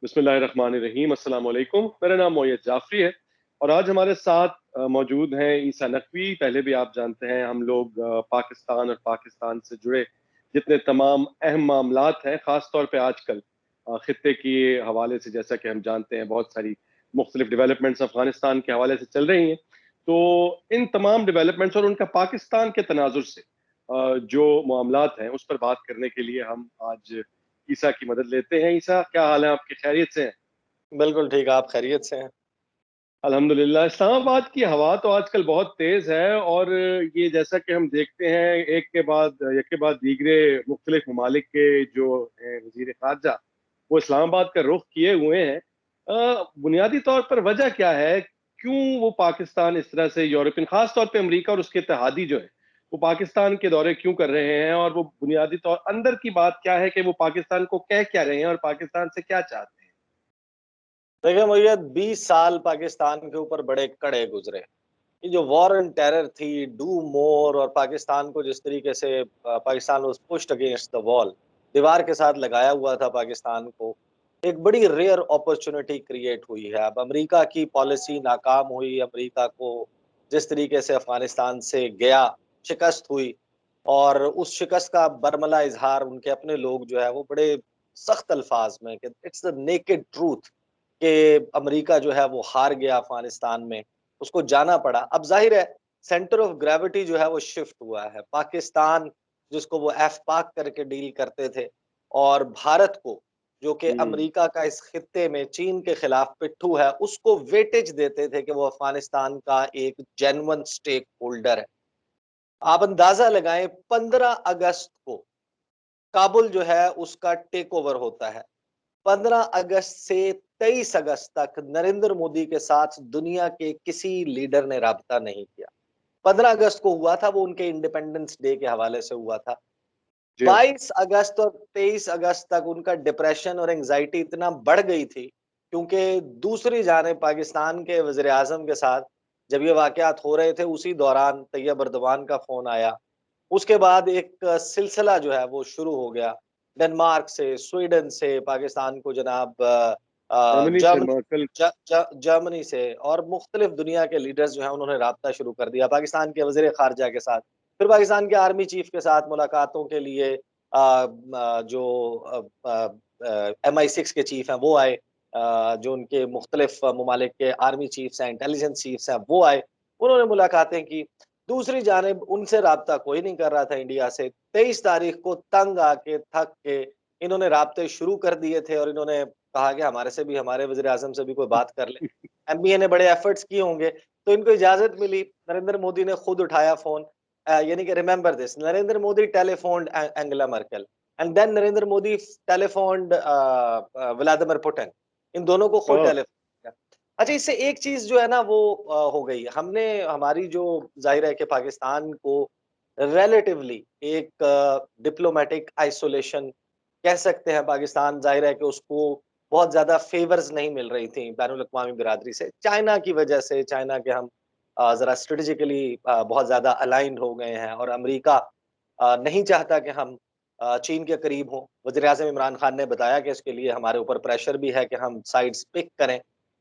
बिस्मिल्लाहिर्रहमानिर्रहीम, अस्सलाम वालेकुम। मेरा नाम मोयद जाफरी है और आज हमारे साथ मौजूद हैं ईसा नकवी। पहले भी आप जानते हैं हम लोग पाकिस्तान और पाकिस्तान से जुड़े जितने तमाम अहम मामलात हैं, ख़ास तौर पे आजकल ख़ित्ते के हवाले से, जैसा कि हम जानते हैं बहुत सारी मुख्तलिफ डेवलपमेंट्स अफ़गानिस्तान के हवाले से चल रही हैं। तो इन तमाम डेवलपमेंट्स और उनका पाकिस्तान के तनाजुर से जो मामलात हैं उस पर बात करने के लिए हम आज ईसा की मदद लेते हैं। ईसा, क्या हाल है आपके? खैरियत से हैं? बिल्कुल ठीक, आप खैरियत से हैं? अल्हम्दुलिल्लाह। इस्लामाबाद की हवा तो आजकल बहुत तेज है और ये जैसा कि हम देखते हैं एक के बाद दीगरे मुख्तलिफ ममालिक के जो वजीर खारजा वो इस्लामाबाद का रुख किए हुए हैं। बुनियादी तौर पर वजह क्या है? क्यों वो पाकिस्तान इस तरह से यूरोपियन, खास तौर पे अमेरिका और उसके इत्तेहादी जो है वो पाकिस्तान के दौरे क्यों कर रहे हैं, और वो बुनियादी तौर अंदर की बात क्या है कि वो पाकिस्तान को कह क्या रहे हैं और पाकिस्तान से क्या चाहते हैं? देखिए भैया, 20 साल पाकिस्तान के ऊपर बड़े कड़े गुजरे। ये जो वॉर एंड टेरर थी, डू मोर, और पाकिस्तान को जिस तरीके से Pakistan was pushed against the wall, दीवार के साथ लगाया हुआ था पाकिस्तान को। एक बड़ी रेयर अपॉर्चुनिटी क्रिएट हुई है। अब अमेरिका की पॉलिसी नाकाम हुई, अमेरिका को जिस तरीके से अफगानिस्तान से गया, शिकस्त हुई, और उस शिकस्त का बरमला इजहार उनके अपने लोग जो है वो बड़े सख्त अल्फाज में कि इट्स द नेकेड ट्रूथ कि अमेरिका जो है वो हार गया अफगानिस्तान में, उसको जाना पड़ा। अब ज़ाहिर है सेंटर ऑफ ग्रेविटी जो है वो शिफ्ट हुआ है। पाकिस्तान जिसको वो एफ पाक करके डील करते थे, और भारत को जो कि हम्म। अमेरिका का इस खित्ते में चीन के खिलाफ पिट्ठू है, उसको वेटेज देते थे कि वो अफगानिस्तान का एक जेन्युइन स्टेक होल्डर है। आप अंदाजा लगाएं, 15 अगस्त को काबुल जो है उसका टेक ओवर होता है। 15 अगस्त से 23 अगस्त तक नरेंद्र मोदी के साथ दुनिया के किसी लीडर ने राब्ता नहीं किया। 15 अगस्त को हुआ था वो उनके इंडिपेंडेंस डे के हवाले से हुआ था। जी हाँ। 22 अगस्त और 23 अगस्त तक उनका डिप्रेशन और एंजाइटी इतना बढ़ गई थी, क्योंकि दूसरी जानिब पाकिस्तान के वज़ीर आज़म के साथ जब ये वाक़यात हो रहे थे, उसी दौरान तैयब अर्दवान का फ़ोन आया। उसके बाद एक सिलसिला जो है वो शुरू हो गया। डेनमार्क से, स्वीडन से पाकिस्तान को जनाब जर्मनी से जर्मनी मर्कल। ज ज जर्मनी से और मुख्तलिफ दुनिया के लीडर्स जो हैं उन्होंने राब्ता शुरू कर दिया पाकिस्तान के वज़ीर ख़ारिजा के साथ। फिर पाकिस्तान के आर्मी चीफ के साथ मुलाकातों के लिए जो MI6 के चीफ हैं वो आए। जो उनके मुख्तलिफ ममालिक के आर्मी चीफ्स हैं, इंटेलिजेंस चीफ्स हैं, वो आए। उन्होंने मुलाकातें की। दूसरी जानिब उनसे राब्ता कोई नहीं कर रहा था इंडिया से। 23 तारीख को तंग आके, थक के इन्होंने राब्ते शुरू कर दिए थे, और इन्होंने कहा कि हमारे से भी, हमारे वज़ीर-ए-आज़म से भी कोई बात कर ले। MBA ने बड़े एफर्ट्स किए होंगे, तो इनको इजाज़त मिली। नरेंद्र मोदी ने खुद उठाया फ़ोन। यानी कि remember this, Narendra Modi telephoned Angela Merkel, and then Narendra Modi telephoned Vladimir Putin. इन दोनों को खुद हाँ। टेलीफ़ोन किया। अच्छा, इससे एक चीज़ जो है ना वो हो गई। हमने हमारी जो ज़ाहिर है कि पाकिस्तान को रिलेटिवली एक डिप्लोमैटिक आइसोलेशन कह सकते हैं। पाकिस्तान ज़ाहिर है कि उसको बहुत ज़्यादा फ़ेवर्स नहीं मिल रही थी बैनुल अक़वामी बिरादरी से। चाइना की वजह से, चाइना के हम ज़रा स्ट्रैटेजिकली बहुत ज़्यादा अलाइन्ड हो गए हैं, और अमेरिका नहीं चाहता कि हम चीन के करीब हों। वज़ीर-ए-आज़म इमरान खान ने बताया कि इसके लिए हमारे ऊपर प्रेशर भी है कि हम साइड्स पिक करें।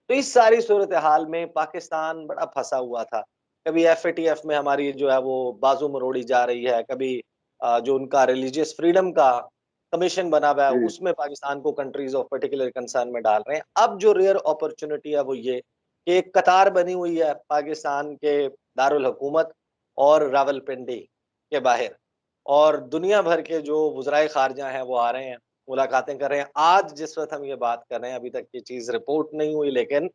तो इस सारी सूरत-ए-हाल में पाकिस्तान बड़ा फँसा हुआ था। कभी FATF में हमारी जो है वो बाजू मरोड़ी जा रही है, कभी जो उनका रिलीजियस फ्रीडम का कमीशन बना हुआ है, जी। उसमें पाकिस्तान को कंट्रीज़ ऑफ पार्टिकुलर कंसर्न में डाल रहे हैं। अब जो रेयर अपॉर्च्युनिटी है वो ये कि एक कतार बनी हुई है पाकिस्तान के दारुल हुकूमत और रावलपिंडी के बाहर, और दुनिया भर के जो वज़राए ख़ारिजा हैं वो आ रहे हैं, मुलाकातें कर रहे हैं। आज जिस वक़्त हम ये बात कर रहे हैं, अभी तक ये चीज़ रिपोर्ट नहीं हुई, लेकिन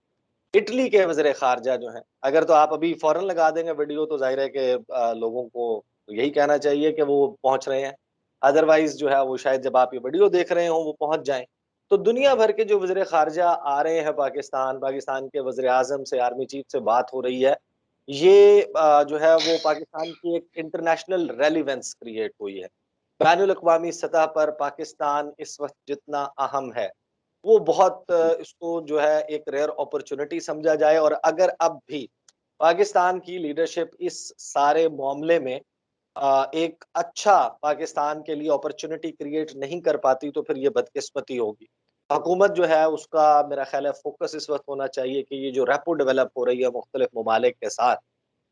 इटली के वज़ीर ख़ारिजा जो हैं, अगर तो आप अभी फ़ौरन लगा देंगे वीडियो, तो ज़ाहिर है कि लोगों को यही कहना चाहिए कि वो पहुँच रहे हैं। अदरवाइज़ जो है वो शायद जब आप ये वीडियो देख रहे हों वो पहुँच जाएँ। तो दुनिया भर के जो वज़ीर ख़ारिजा आ रहे हैं पाकिस्तान, पाकिस्तान के वज़ीर-ए-आज़म से, आर्मी चीफ से बात हो रही है। ये जो है वो पाकिस्तान की एक इंटरनेशनल रेलेवेंस क्रिएट हुई है। बैनुल अक़वामी सतह पर पाकिस्तान इस वक़्त जितना अहम है, वो बहुत इसको जो है एक रेयर अपॉर्च्युनिटी समझा जाए। और अगर अब भी पाकिस्तान की लीडरशिप इस सारे मामले में एक अच्छा पाकिस्तान के लिए अपॉर्च्युनिटी क्रिएट नहीं कर पाती, तो फिर ये बदकिस्मती होगी। हुकूमत जो है उसका मेरा ख्याल है फोकस इस वक्त होना चाहिए कि ये जो रेपो डेवलप हो रही है मुख्तलिफ ममालिक के साथ,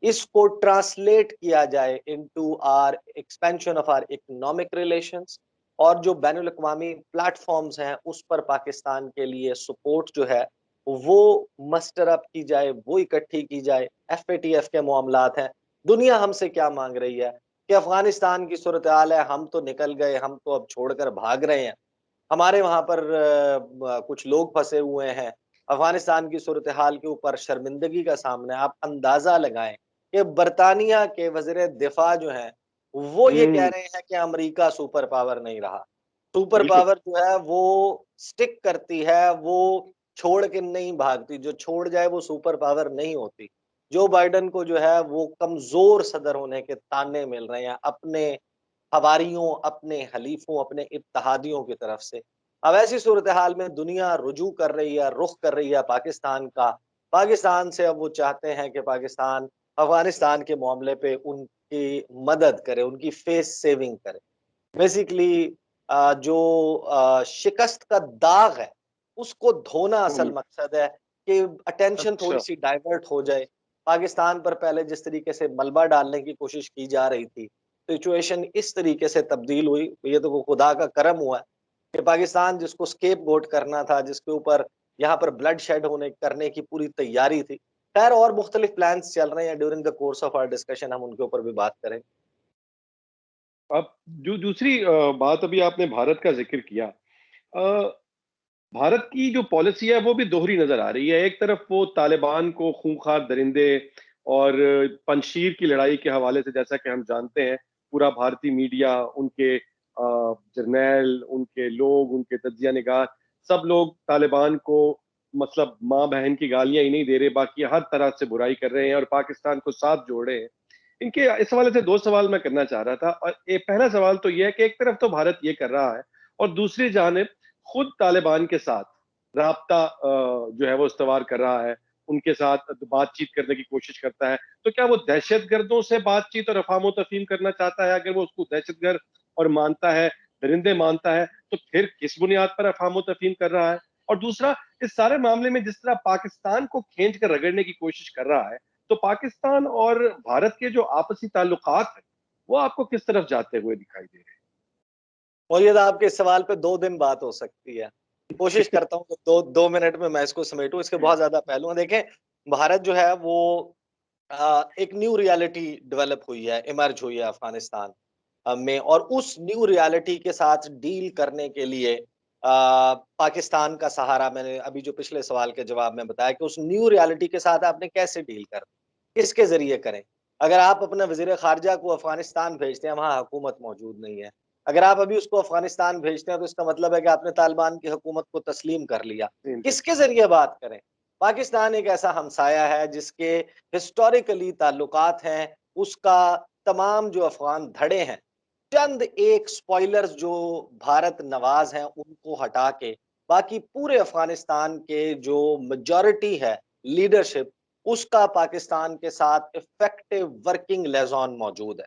इसको ट्रांसलेट किया जाए into our expansion of our economic relations, और जो बैनुल अक़वामी प्लेटफॉर्म्स हैं उस पर पाकिस्तान के लिए सपोर्ट जो है वो मस्टर अप की जाए, वो इकट्ठी की जाए। FATF के मामलात हैं, दुनिया हमसे क्या मांग रही है कि अफगानिस्तान की सूरत हाल है, हम तो निकल गए, हम तो अब छोड़कर भाग रहे हैं, हमारे वहाँ पर कुछ लोग फंसे हुए हैं, अफ़गानिस्तान की सूरत-ए-हाल के ऊपर शर्मिंदगी का सामना है। आप अंदाज़ा लगाएँ कि बरतानिया के वज़ीर दिफ़ा जो हैं, वो ये कह हम्म। रहे हैं कि अमेरिका सुपर पावर नहीं रहा। सुपर बिल्कुल। पावर जो है वो स्टिक करती है, वो छोड़ के नहीं भागती, जो छोड़ जाए वो सुपर पावर नहीं होती। जो बाइडेन को जो है वो कमज़ोर सदर होने के ताने मिल रहे हैं अपने हवारियों, अपने हलीफों, अपने इत्तेहादियों की तरफ से। अब ऐसी सूरत-ए-हाल में दुनिया रुजू कर रही है, रुख कर रही है पाकिस्तान का। पाकिस्तान से अब वो चाहते हैं कि पाकिस्तान अफ़गानिस्तान के मामले पे उनकी मदद करे, उनकी फेस सेविंग करे। बेसिकली जो शिकस्त का दाग है, उसको धोना असल हम्म। मकसद है कि अटेंशन अच्छा। थोड़ी-सी डाइवर्ट हो जाए। पाकिस्तान पर पहले जिस तरीके से मलबा डालने की कोशिश की जा रही थी, सिचुएशन इस तरीके से तब्दील हुई, ये तो खुदा का करम हुआ है कि पाकिस्तान जिसको स्केपगोट करना था, जिसके ऊपर यहाँ पर ब्लड शेड होने करने की पूरी तैयारी थी। खैर और मुख्तलिफ प्लान्स चल रहे हैं, during the course of our discussion हम उनके ऊपर भी बात करेंगे। अब जो दूसरी बात अभी आपने भारत का जिक्र किया, अ, भारत की जो पॉलिसी है वो भी दोहरी नजर आ रही है। एक तरफ वो तालिबान को खूंखार दरिंदे और पंजशीर की लड़ाई के हवाले से, जैसा कि हम जानते हैं, पूरा भारतीय मीडिया, उनके जर्नैल, उनके लोग, उनके तज्जिया निगार, सब लोग तालिबान को मतलब माँ बहन की गालियां ही नहीं दे रहे, बाकी हर तरह से बुराई कर रहे हैं और पाकिस्तान को साथ जोड़ रहे हैं। इनके इस हवाले से दो सवाल मैं करना चाह रहा था, और एक पहला सवाल तो यह है कि एक तरफ तो भारत ये कर रहा है और दूसरी जानिब खुद तालिबान के साथ राब्ता जो है वो इस्तवार कर रहा है, उनके साथ बातचीत करने की कोशिश करता है। तो क्या वो दहशतगर्दों से बातचीत और अफाम तफहीम करना चाहता है? अगर वो उसको दहशतगर्द और मानता है, दरिंदे मानता है, तो फिर किस बुनियाद पर अफाम तफहीम कर रहा है? और दूसरा, इस सारे मामले में जिस तरह पाकिस्तान को खींच कर रगड़ने की कोशिश कर रहा है, तो पाकिस्तान और भारत के जो आपसी ताल्लुकात हैं, वो आपको किस तरफ जाते हुए दिखाई दे रहे और ये तो आपके इस सवाल पे 2 दिन बात हो सकती है। कोशिश हैं? करता हूँ कि 2 मिनट में मैं इसको समेटूँ, इसके बहुत ज़्यादा पहलू हैं। देखें, भारत जो है वो एक न्यू रियलिटी डेवलप हुई है, इमर्ज हुई है अफ़गानिस्तान में, और उस न्यू रियलिटी के साथ डील करने के लिए पाकिस्तान का सहारा, मैंने अभी जो पिछले सवाल के जवाब में बताया कि उस न्यू रियलिटी के साथ आपने कैसे डील करना, किसके ज़रिए करें? अगर आप अपना वज़ीर ख़ारिजा को अफ़गानिस्तान भेजते हैं, वहाँ हुकूमत मौजूद नहीं है। अगर आप अभी उसको अफ़गानिस्तान भेजते हैं, तो इसका मतलब है कि आपने तालिबान की हुकूमत को तस्लीम कर लिया। तीन कर किसके ज़रिए बात करें? पाकिस्तान एक ऐसा हमसाया है जिसके हिस्टोरिकली ताल्लुकात हैं, उसका तमाम जो अफ़गान धड़े हैं, चंद एक स्पॉयलर्स जो भारत नवाज़ हैं, उनको हटा के, बाकी पूरे अफ़गानिस्तान के जो मेजॉरिटी है, लीडरशिप, उसका पाकिस्तान के साथ इफ़ेक्टिव वर्किंग लिएज़ॉन मौजूद है।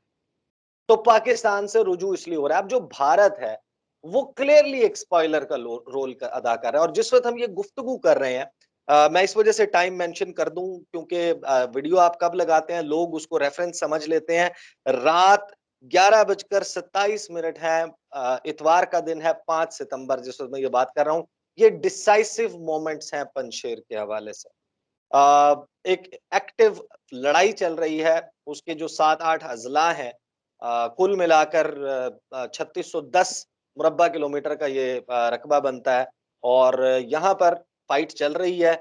तो पाकिस्तान से रुजू इसलिए हो रहा है। अब जो भारत है, वो क्लियरली एक स्पॉइलर का रोल अदा कर रहा है, और जिस वक्त हम ये गुफ्तगू कर रहे हैं, मैं इस वजह से टाइम मेंशन कर दूं क्योंकि वीडियो आप कब लगाते हैं लोग उसको रेफरेंस समझ लेते हैं। रात 11:27 है, इतवार का दिन है, 5 सितंबर, जिस वक्त मैं ये बात कर रहा हूँ। ये डिसाइसिव मोमेंट्स हैं पंजशेर के हवाले से। एक एक्टिव लड़ाई चल रही है, उसके जो 7-8 अज़ला हैं, कुल मिलाकर 3610 मुरब्बा किलोमीटर का ये रकबा बनता है, और यहाँ पर फाइट चल रही है।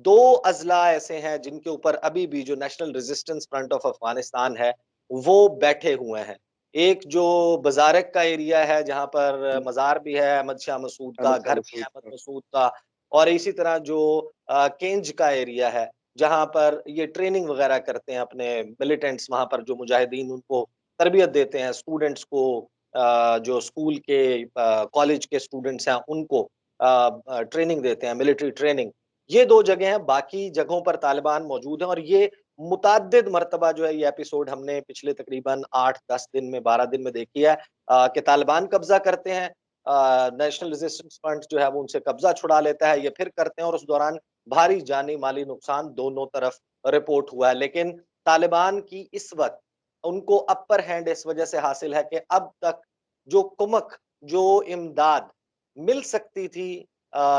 2 अज़ला ऐसे हैं जिनके ऊपर अभी भी जो national resistance front of Afghanistan है, वो बैठे हुए हैं। एक जो बज़ारक का एरिया है, जहाँ पर मज़ार भी है अहमद शाह मसूद का, अहमद शाह घर भी है मसूद अहमद का। मसूद का, और इसी तरह जो केंज का एरिया है, जहाँ पर ये ट्रेनिंग वगैरह करते हैं अपने मिलिटेंट्स, वहाँ पर जो मुजाहिदीन उनको तरबियत देते हैं, स्टूडेंट्स को, जो स्कूल के कॉलेज के स्टूडेंट्स हैं उनको ट्रेनिंग देते हैं, मिलिट्री ट्रेनिंग। ये 2 जगह हैं, बाकी जगहों पर तालिबान मौजूद हैं, और ये मुतअद्दिद मर्तबा जो है ये एपिसोड हमने पिछले तकरीबन 8-10 दिन में, 12 दिन में देखी है कि तालिबान कब्ज़ा करते हैं, नेशनल रेजिस्टेंस फ्रंट जो है वो उनसे कब्जा छुड़ा लेता है, ये फिर करते हैं और उस दौरान भारी जानी माली नुकसान दोनों तरफ रिपोर्ट हुआ है। लेकिन तालिबान की इस वक्त उनको अपर हैंड इस वजह से हासिल है कि अब तक जो कुमक, जो इमदाद मिल सकती थी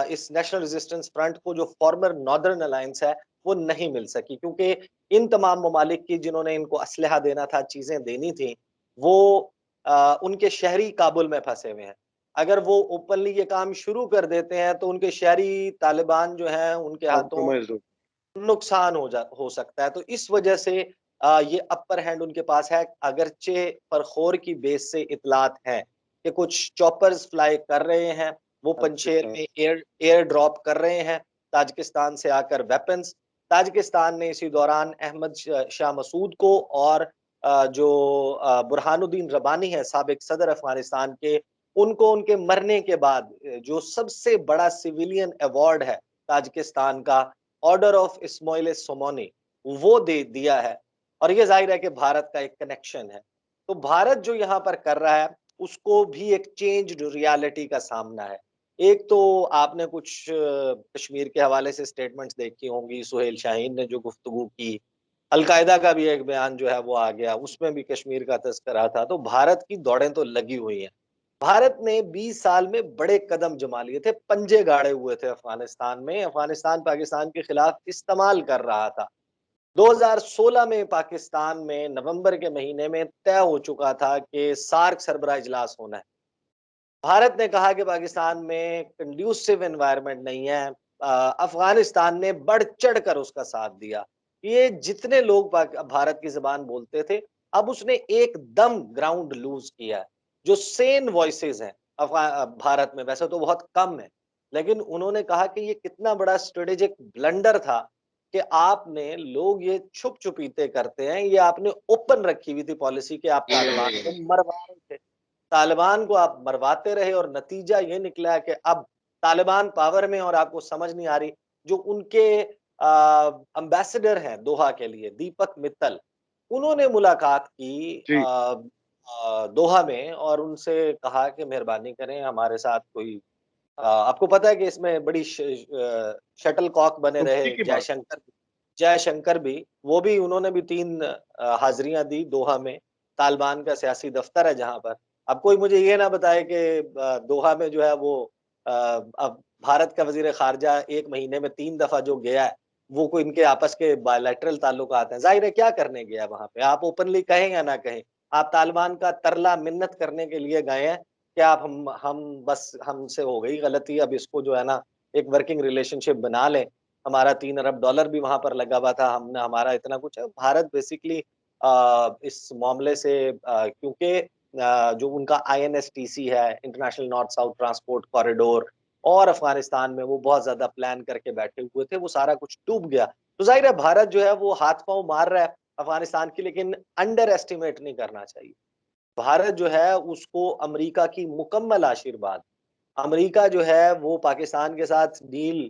इस नेशनल रेजिस्टेंस फ्रंट को, जो फॉर्मर नॉर्दर्न अलायंस है, वो नहीं मिल सकी, क्योंकि इन तमाम ममालिक की जिन्होंने इनको असलहा देना था, चीजें देनी थी, वो उनके शहरी काबुल में फंसे हुए हैं। अगर वो ओपनली ये काम शुरू कर देते हैं तो उनके शहरी तालिबान जो हैं उनके हाथों कॉम्प्रोमाइज हो। नुकसान हो सकता है। तो इस वजह से ये अपर हैंड उनके पास है, अगरचे परखोर की बेस से इतलात हैं कि कुछ चॉपर्स फ्लाई कर रहे हैं, वो अच्छा पंचेर अच्छा। में एयर ड्रॉप कर रहे हैं ताजिकिस्तान से आकर वेपन्स। ताजिकिस्तान ने इसी दौरान अहमद शाह मसूद को और जो बुरहानुद्दीन रब्बानी है, साबिक सदर अफगानिस्तान के, उनको उनके मरने के बाद जो सबसे बड़ा सिविलियन अवार्ड है ताजिकिस्तान का, ऑर्डर ऑफ इस्माइल सोमोनी, वो दे दिया है। और ये जाहिर है कि भारत का एक कनेक्शन है। तो भारत जो यहाँ पर कर रहा है, उसको भी एक चेंज्ड रियलिटी का सामना है। एक तो आपने कुछ कश्मीर के हवाले से स्टेटमेंट्स देखी होंगी, सुहेल शाहीन ने जो गुफ्तगू की, अलकायदा का भी एक बयान जो है वो आ गया, उसमें भी कश्मीर का तज़किरा था। तो भारत की दौड़ें तो लगी हुई हैं। भारत ने 20 साल में बड़े कदम जमा लिए थे, पंजे गाड़े हुए थे अफगानिस्तान में। अफगानिस्तान पाकिस्तान के खिलाफ इस्तेमाल कर रहा था। 2016 में पाकिस्तान में नवंबर के महीने में तय हो चुका था कि सार्क सरबराह इजलास होना है। भारत ने कहा कि पाकिस्तान में कंड्यूसिव एनवायरनमेंट नहीं है। अफगानिस्तान ने बढ़ चढ़ कर उसका साथ दिया। ये जितने लोग भारत की जबान बोलते थे, अब उसने एकदम ग्राउंड लूज किया है। जो सेन वॉइसेस हैं भारत में, वैसे तो बहुत कम है, लेकिन उन्होंने कहा कि ये कितना बड़ा स्ट्रेटेजिक ब्लंडर था कि आपने, लोग ये छुप छुपीते करते हैं, ये आपने ओपन रखी हुई थी पॉलिसी कि आप तालिबान को मरवा रहे थे। तालिबान को आप मरवाते रहे और नतीजा ये निकला कि अब तालिबान पावर में और आपको समझ नहीं आ रही। जो उनके एम्बेसडर हैं दोहा के लिए, दीपक मित्तल, उन्होंने मुलाकात की जी। दोहा में और उनसे कहा कि मेहरबानी करें हमारे साथ कोई आपको पता है कि इसमें बड़ी शटल कॉक बने दोस्ती रहे की बात। जयशंकर भी, वो भी, उन्होंने भी 3 हाज़िरियाँ दी दोहा में। तालिबान का सियासी दफ्तर है जहाँ पर। अब कोई मुझे ये ना बताए कि दोहा में जो है वो अब भारत का वज़ीर ख़ारिजा 1 महीने में 3 दफ़ा जो गया है, वो कोई इनके आपस के बायलैटरल ताल्लुकात हैं। ज़ाहिर है क्या करने गया वहाँ पे? आप ओपनली कहें या ना कहें, आप तालिबान का तरला मिन्नत करने के लिए गए हैं कि आप हम बस हमसे हो गई गलती, अब इसको जो है ना एक वर्किंग रिलेशनशिप बना लें। हमारा 3 अरब डॉलर भी वहाँ पर लगा हुआ था, हमने हमारा इतना कुछ है। भारत बेसिकली इस मामले से क्योंकि जो उनका आईएनएसटीसी है, international north south transport corridor, और अफगानिस्तान में वो बहुत ज़्यादा प्लान करके बैठे हुए थे, वो सारा कुछ डूब गया। तो ज़ाहिर है भारत जो है वो हाथ-पाँव मार रहा है अफगानिस्तान की, लेकिन अंडर एस्टिमेट नहीं करना चाहिए। भारत जो है उसको अमेरिका की मुकम्मल आशीर्वाद, अमेरिका जो है वो पाकिस्तान के साथ डील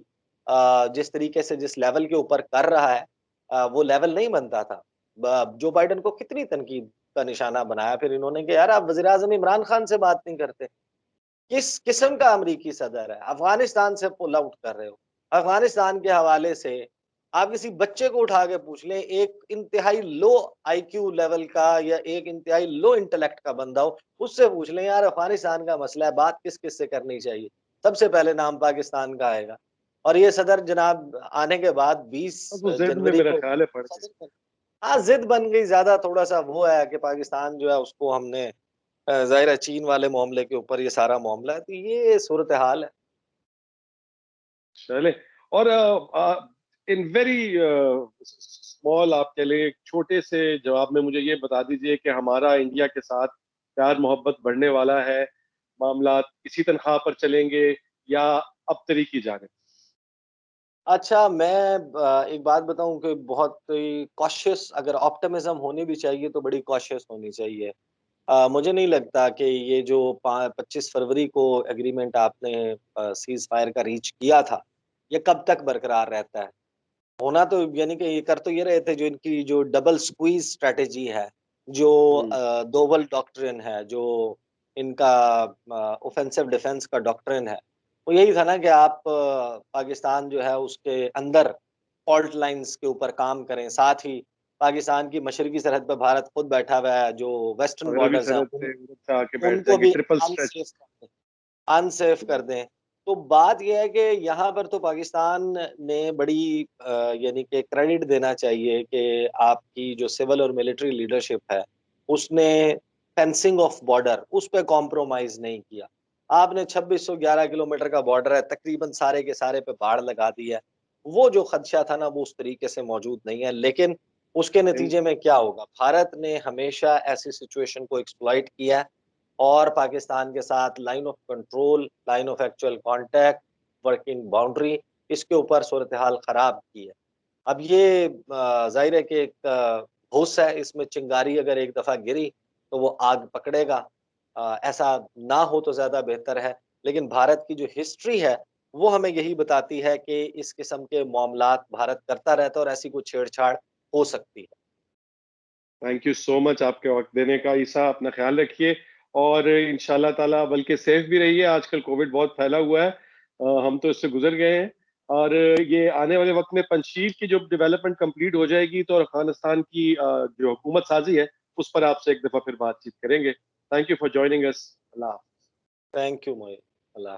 जिस तरीके से जिस लेवल के ऊपर कर रहा है, वो लेवल नहीं बनता था। जो बाइडेन को कितनी तनकीद का निशाना बनाया फिर इन्होंने कि यार आप वजीर आजम इमरान खान से बात नहीं करते। किस किस्म का अमरीकी सदर है? अफ़गानिस्तान से पुल आउट कर रहे हो। अफ़गानिस्तान के हवाले से आप किसी बच्चे को उठा के पूछ लें, एक इंतहाई लो आईक्यू लेवल का या एक इंतहाई लो इंटेलेक्ट का बंदा हो, उससे पूछ लें यार अफ़गानिस्तान का मसला है, बात किस-किस से करनी चाहिए? सबसे पहले नाम पाकिस्तान का आएगा। और ये सदर जनाब आने के बाद 20 अब वो ज़िद में जनवरी मेरा को ख्याल है पड़ गए। सदर बने। हाँ, ज़िद बन गई ज़्यादा, थोड़ा-सा वो है कि पाकिस्तान जो है उसको हमने ज़ाहिर है चीन वाले मामले के ऊपर ये सारा मामला है, तो ये सूरत-ए-हाल है। चलें। और इन वेरी स्मॉल, आपके लिए एक छोटे से जवाब में मुझे ये बता दीजिए कि हमारा इंडिया के साथ प्यार मोहब्बत बढ़ने वाला है, मामलात इसी तनख्वाह पर चलेंगे या अबतरी की जानिब? अच्छा, मैं एक बात बताऊँ कि बहुत ही कॉशियस, अगर ऑप्टिमिज़्म होनी भी चाहिए तो बड़ी कॉशियस होनी चाहिए। मुझे नहीं लगता कि ये जो पा 25 फरवरी को एग्रीमेंट आपने सीज़ फायर का रीच किया था, ये कब तक बरकरार रहता है। होना तो यानी कि ये कर तो ये रहे थे, जो इनकी जो डबल स्क्वीज़ स्ट्रैटेजी है, जो हुँ। दोवल डॉक्ट्रिन है, जो इनका ऑफेंसिव डिफेंस का डॉक्ट्रिन है, वो यही था ना कि आप पाकिस्तान जो है उसके अंदर फॉल्ट लाइंस के ऊपर काम करें, साथ ही पाकिस्तान की मशरकी सरहद पे भारत खुद बैठा हुआ है, जो वेस्टर्न मगरबी बॉर्डर्स हैं सरहद पे उनसे आके बैठ उनको जाएंगे, भी ट्रिपल स्ट्रेच। अनसेफ कर दें, अनसेफ कर दें। तो बात ये है कि यहाँ पर तो पाकिस्तान ने बड़ी यानी कि क्रेडिट देना चाहिए कि आपकी जो सिविल और मिलिट्री लीडरशिप है, उसने फेंसिंग ऑफ बॉर्डर उस पे कॉम्प्रोमाइज़ नहीं किया। आपने 2611 किलोमीटर का बॉर्डर है, तकरीबन सारे के सारे पे बाड़ लगा दी है। वो जो खदशा था ना, वो उस तरीके से मौजूद नहीं है, लेकिन उसके नतीजे में क्या होगा? भारत ने हमेशा ऐसी सिचुएशन को एक्सप्लॉइट किया है और पाकिस्तान के साथ line of control, line of actual contact, working boundary, इसके ऊपर सूरत-ए-हाल खराब की है। अब ये ज़ाहिर है कि एक भूस है, इसमें चिंगारी अगर एक दफ़ा गिरी, तो वो आग पकड़ेगा। ऐसा ना हो तो ज़्यादा बेहतर है, लेकिन भारत की जो हिस्ट्री है, वो हमें यही बताती है कि इस किस्म के मामलात भारत करता रहता है और ऐसी कोई छेड़छाड़ हो सकती है। थैंक यू सो मच आपके वक्त देने का ईसा, अपना ख्याल रखिए और इंशाल्लाह ताला बल्कि सेफ भी रहिए। आजकल कोविड बहुत फैला हुआ है, हम तो इससे गुजर गए हैं और ये आने वाले वक्त में पंजशीर की जो डेवलपमेंट कंप्लीट हो जाएगी तो अफगानिस्तान की जो हुकूमत साजी है उस पर आपसे एक दफा फिर बातचीत करेंगे। Thank you for joining us. Allah. Thank you Mohit. Allah